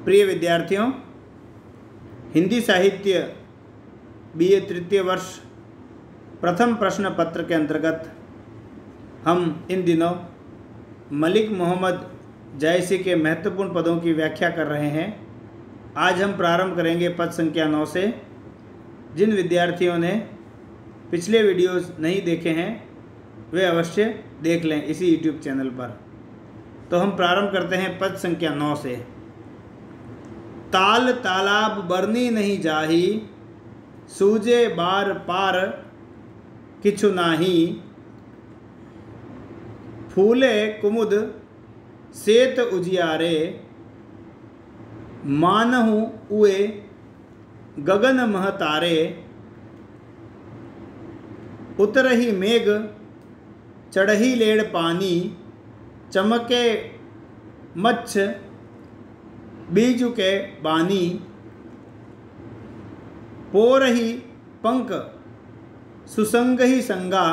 प्रिय विद्यार्थियों, हिंदी साहित्य BA तृतीय वर्ष प्रथम प्रश्न पत्र के अंतर्गत हम इन दिनों मलिक मोहम्मद जायसी के महत्वपूर्ण पदों की व्याख्या कर रहे हैं। आज हम प्रारंभ करेंगे पद संख्या 9 से। जिन विद्यार्थियों ने पिछले वीडियोस नहीं देखे हैं वे अवश्य देख लें इसी YouTube चैनल पर। तो हम प्रारंभ करते हैं पद संख्या 9 से। ताल तालाब बरनी नहीं जाही, सूजे बार पार किछु नाही। फूले कुमुद सेत उजियारे, मानहु उए गगन महतारे। उतरही मेघ चढ़ही लेड़ पानी, चमके मच्छ बीजु के बानी। पोरही पंख सुसंगही संगा,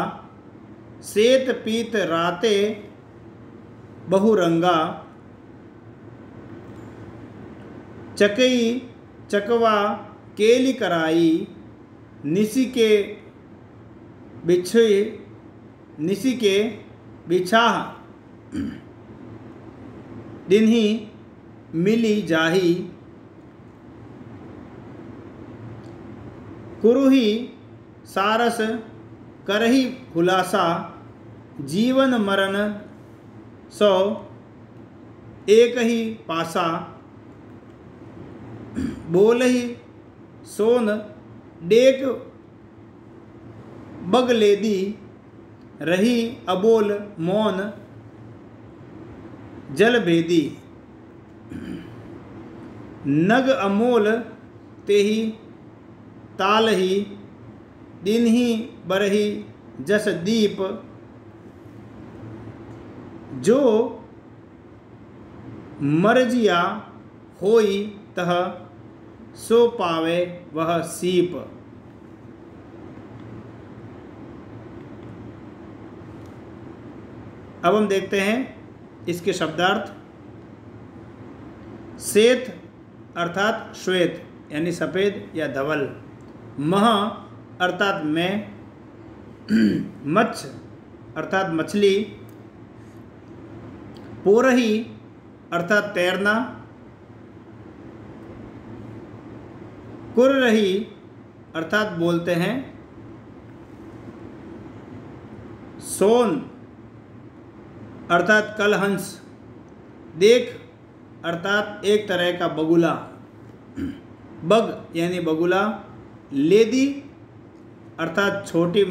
सेत पीत राते बहुरंगा। चकई चकवा केली कराई, निसी के बिछाह दिन्ही मिली जाही। कुरुही सारस करही हुलासा, जीवन मरण सो एक ही पासा। बोलही सोन डेक बगलेदी, रही अबोल मौन जल भेदी। नग अमोल तेही तालही, दिनही बरही जस दीप। जो मर्जिया होई तह, सो पावे वह सीप। अब हम देखते हैं इसके शब्दार्थ। सेत अर्थात श्वेत यानी सफ़ेद या धवल। मह अर्थात में। मच्छ अर्थात मछली। पोरही अर्थात तैरना। कुर्रही अर्थात बोलते हैं। सोन अर्थात कलहंस। देख अर्थात एक तरह का बगुला। बग यानी बगुला। लेदी अर्थात छोटी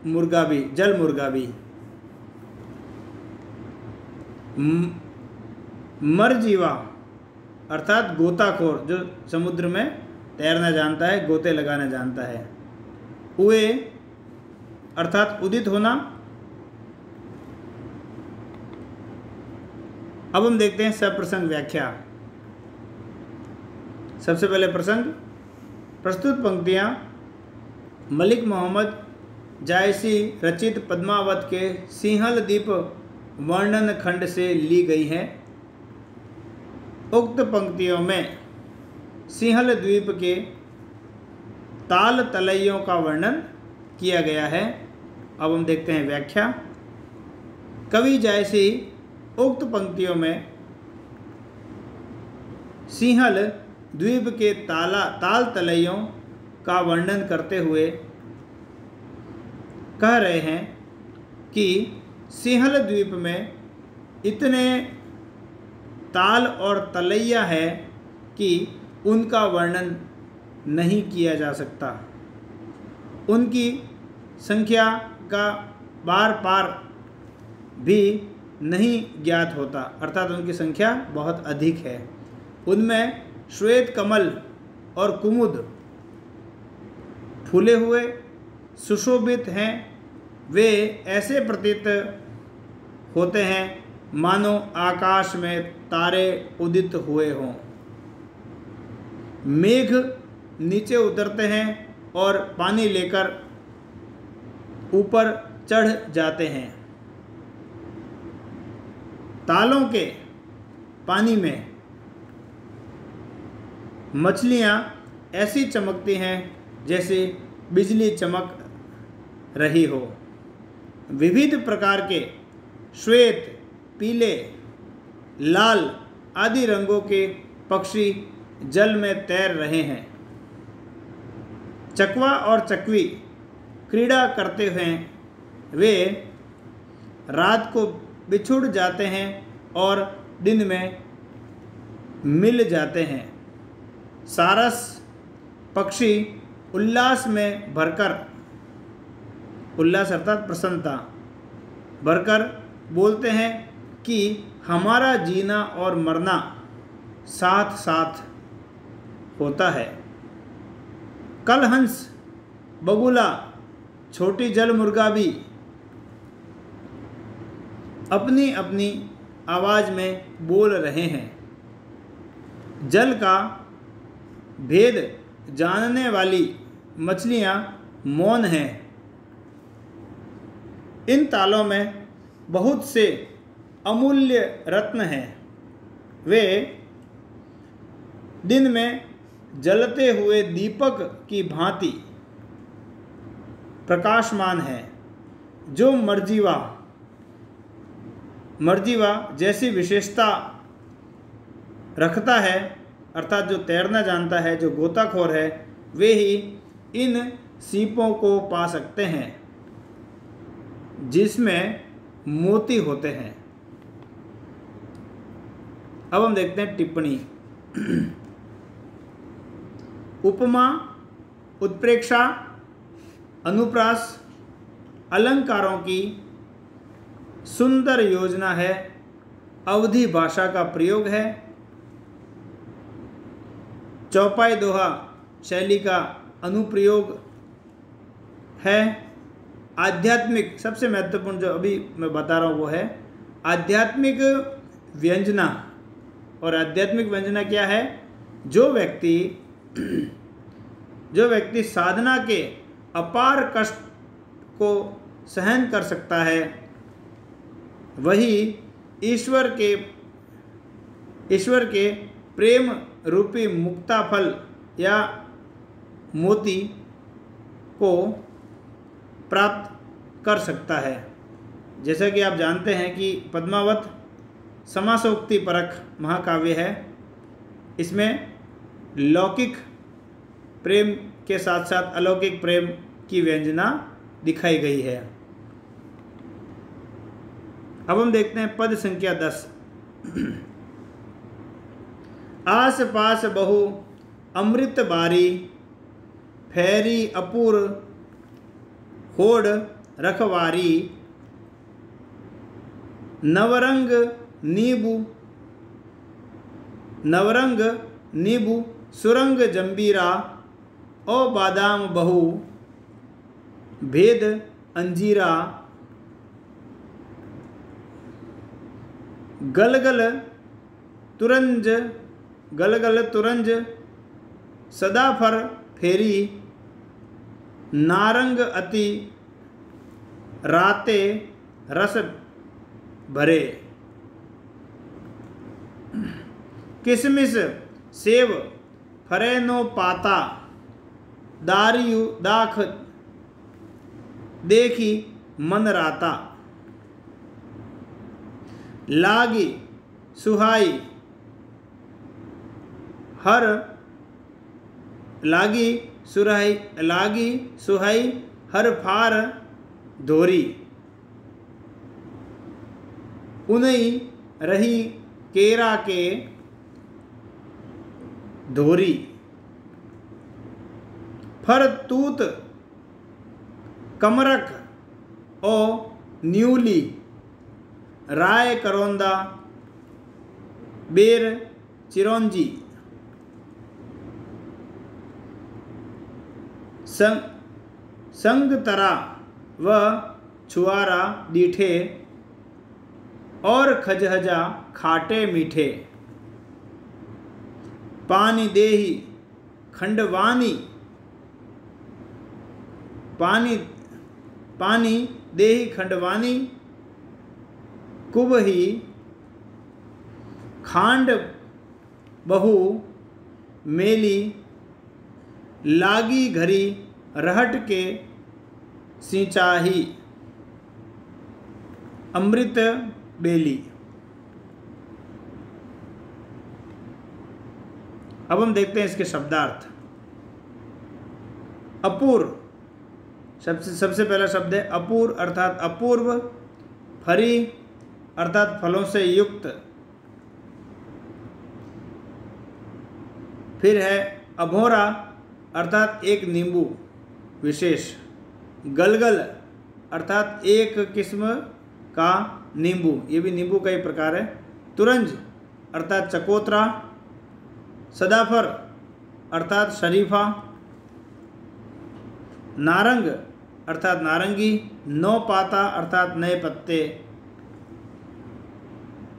मुर्गाबी, जल मुर्गाबी। मरजीवा अर्थात गोताखोर, जो समुद्र में तैरना जानता है, गोते लगाना जानता है। उए अर्थात उदित होना। अब हम देखते हैं सप्रसंग व्याख्या। सबसे पहले प्रसंग। प्रस्तुत पंक्तियाँ मलिक मोहम्मद जायसी रचित पद्मावत के सिंहल द्वीप वर्णन खंड से ली गई हैं। उक्त पंक्तियों में सिंहल द्वीप के ताल तलैयों का वर्णन किया गया है। अब हम देखते हैं व्याख्या। कवि जायसी उक्त पंक्तियों में सिंहल द्वीप के ताल तलैयों का वर्णन करते हुए कह रहे हैं कि सिंहल द्वीप में इतने ताल और तलैया है कि उनका वर्णन नहीं किया जा सकता। उनकी संख्या का बार पार भी नहीं ज्ञात होता, अर्थात उनकी संख्या बहुत अधिक है। उनमें श्वेत कमल और कुमुद फूले हुए सुशोभित हैं। वे ऐसे प्रतीत होते हैं मानो आकाश में तारे उदित हुए हों। मेघ नीचे उतरते हैं और पानी लेकर ऊपर चढ़ जाते हैं। तालों के पानी में मछलियाँ ऐसी चमकती हैं जैसे बिजली चमक रही हो। विविध प्रकार के श्वेत, पीले, लाल आदि रंगों के पक्षी जल में तैर रहे हैं। चकवा और चकवी क्रीड़ा करते हुए वे रात को बिछुड़ जाते हैं और दिन में मिल जाते हैं। सारस पक्षी उल्लास में भरकर, उल्लास अर्थात प्रसन्नता भरकर बोलते हैं कि हमारा जीना और मरना साथ साथ होता है। कलहंस, बगुला, छोटी जल मुर्गा भी अपनी अपनी आवाज़ में बोल रहे हैं। जल का भेद जानने वाली मछलियाँ मौन हैं। इन तालों में बहुत से अमूल्य रत्न हैं। वे दिन में जलते हुए दीपक की भांति प्रकाशमान है। जो मर्जीवा जैसी विशेषता रखता है, अर्थात जो तैरना जानता है, जो गोताखोर है, वे ही इन सीपों को पा सकते हैं जिसमें मोती होते हैं। अब हम देखते हैं टिप्पणी। उपमा, उत्प्रेक्षा, अनुप्रास अलंकारों की सुंदर योजना है। अवधी भाषा का प्रयोग है। चौपाई दोहा शैली का अनुप्रयोग है। आध्यात्मिक, सबसे महत्वपूर्ण जो अभी मैं बता रहा हूँ वो है आध्यात्मिक व्यंजना। और आध्यात्मिक व्यंजना क्या है? जो व्यक्ति साधना के अपार कष्ट को सहन कर सकता है, वही ईश्वर के प्रेम रूपी मुक्ता फल या मोती को प्राप्त कर सकता है। जैसा कि आप जानते हैं कि पद्मावत समासोक्ति परक महाकाव्य है। इसमें लौकिक प्रेम के साथ साथ अलौकिक प्रेम की व्यंजना दिखाई गई है। अब हम देखते हैं पद संख्या 10। आस पास बहु अमृत बारी, फेरी अपूर होड़ रखवारी, नवरंग नीबू सुरंग जंबीरा, ओ बादाम बहु भेद अंजीरा, गलगल तुरंज सदाफर फेरी, नारंग अति राते रस भरे, किसमिस सेव फरेनो पाता, दारियु दाख देखी मन राता, लागी सुहाई हर फार धोरी, उनई रही केरा के धोरी, फर तूत कमरक ओ न्यूली, राय करोंदा बेर चिरौंजी, संगतरा व छुआरा दीठे, और खजहजा खाटे मीठे, पानी देही खंडवानी, पानी देही खंडवानी, कुबही खांड बहु मेली लागी घरी रहट के सिंचाही अमृत बेली। अब हम देखते हैं इसके शब्दार्थ। अपूर्व, सबसे पहला शब्द है अपूर्व अर्थात अपूर्व, फरी अर्थात फलों से युक्त, फिर है अभोरा अर्थात एक नींबू विशेष, गलगल अर्थात एक किस्म का नींबू, ये भी नींबू का ही प्रकार है, तुरंज अर्थात चकोतरा, सदाफर अर्थात शरीफा, नारंग अर्थात नारंगी, नौ पाता अर्थात नए पत्ते,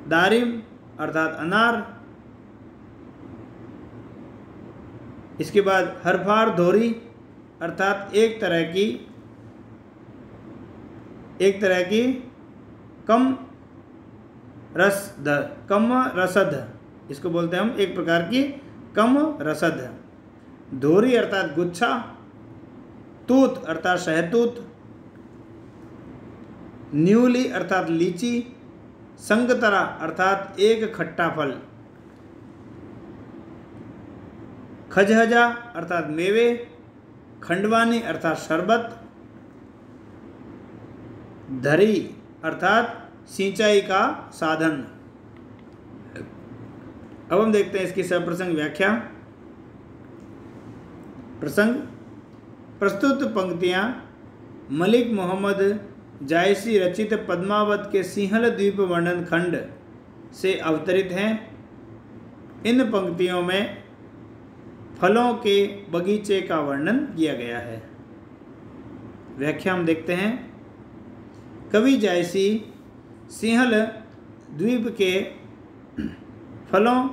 दारिम अर्थात अनार। इसके बाद हरफार धोरी अर्थात एक तरह की कम रसद, इसको बोलते हैं हम एक प्रकार की कम रसद। धोरी अर्थात गुच्छा, तूत अर्थात शहतूत, न्यूली अर्थात लीची, संगतरा अर्थात एक खट्टा फल, खजहजा अर्थात मेवे, खंडवानी अर्थात शरबत, धरी अर्थात सिंचाई का साधन। अब हम देखते हैं इसकी सप्रसंग व्याख्या। प्रसंग, प्रस्तुत पंक्तियां मलिक मोहम्मद जायसी रचित पद्मावत के सिंहल द्वीप वर्णन खंड से अवतरित हैं। इन पंक्तियों में फलों के बगीचे का वर्णन किया गया है। व्याख्या हम देखते हैं। कवि जायसी सिंहल द्वीप के फलों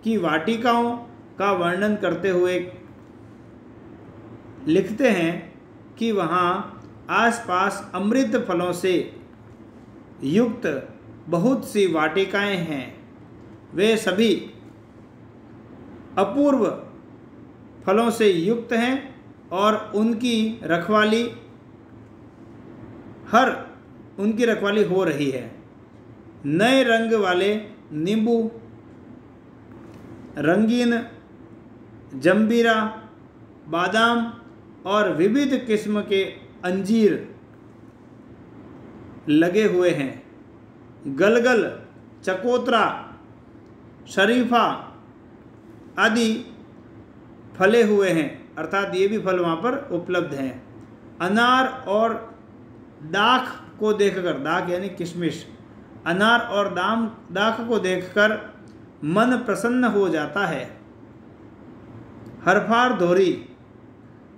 की वाटिकाओं का वर्णन करते हुए लिखते हैं कि वहाँ आसपास अमृत फलों से युक्त बहुत सी वाटिकाएं हैं। वे सभी अपूर्व फलों से युक्त हैं और उनकी रखवाली हो रही है। नए रंग वाले नींबू, रंगीन जंबीरा, बादाम और विविध किस्म के अंजीर लगे हुए हैं। गलगल, चकोतरा, शरीफा आदि फले हुए हैं, अर्थात ये भी फल वहाँ पर उपलब्ध हैं। अनार और दाख को देखकर, दाख यानी किशमिश, अनार और दाख को देखकर मन प्रसन्न हो जाता है। हरफार धोरी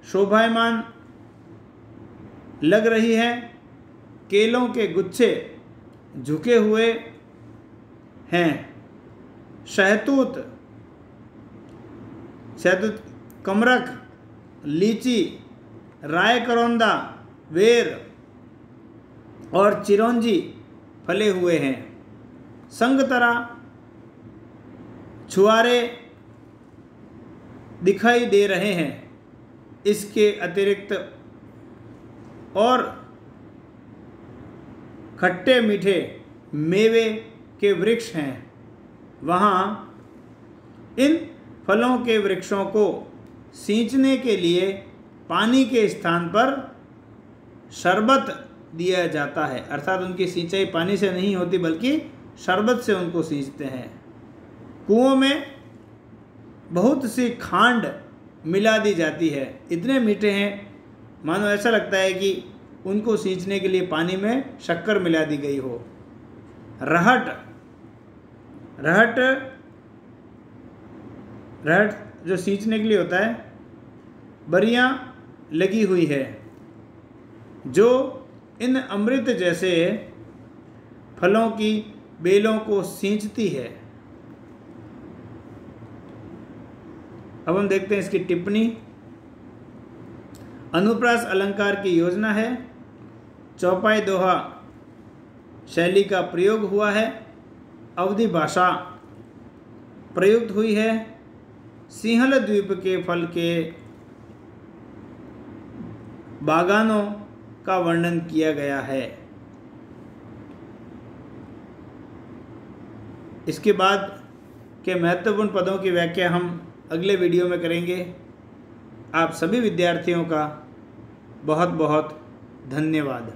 शोभायमान लग रही है। केलों के गुच्छे झुके हुए हैं। शहतूत, कमरख, लीची, राय करौंदा, वेर और चिरौंजी फले हुए हैं। संगतरा, छुआरे दिखाई दे रहे हैं। इसके अतिरिक्त और खट्टे मीठे मेवे के वृक्ष हैं। वहाँ इन फलों के वृक्षों को सींचने के लिए पानी के स्थान पर शरबत दिया जाता है, अर्थात उनकी सिंचाई पानी से नहीं होती बल्कि शरबत से उनको सींचते हैं। कुओं में बहुत सी खांड मिला दी जाती है। इतने मीठे हैं मानो ऐसा लगता है कि उनको सींचने के लिए पानी में शक्कर मिला दी गई हो। रहट जो सींचने के लिए होता है, बरियां लगी हुई है जो इन अमृत जैसे फलों की बेलों को सींचती है। अब हम देखते हैं इसकी टिप्पणी। अनुप्रास अलंकार की योजना है। चौपाई दोहा शैली का प्रयोग हुआ है। अवधि भाषा प्रयुक्त हुई है। सिंहल द्वीप के फल के बागानों का वर्णन किया गया है। इसके बाद के महत्वपूर्ण पदों की व्याख्या हम अगले वीडियो में करेंगे। आप सभी विद्यार्थियों का बहुत बहुत धन्यवाद।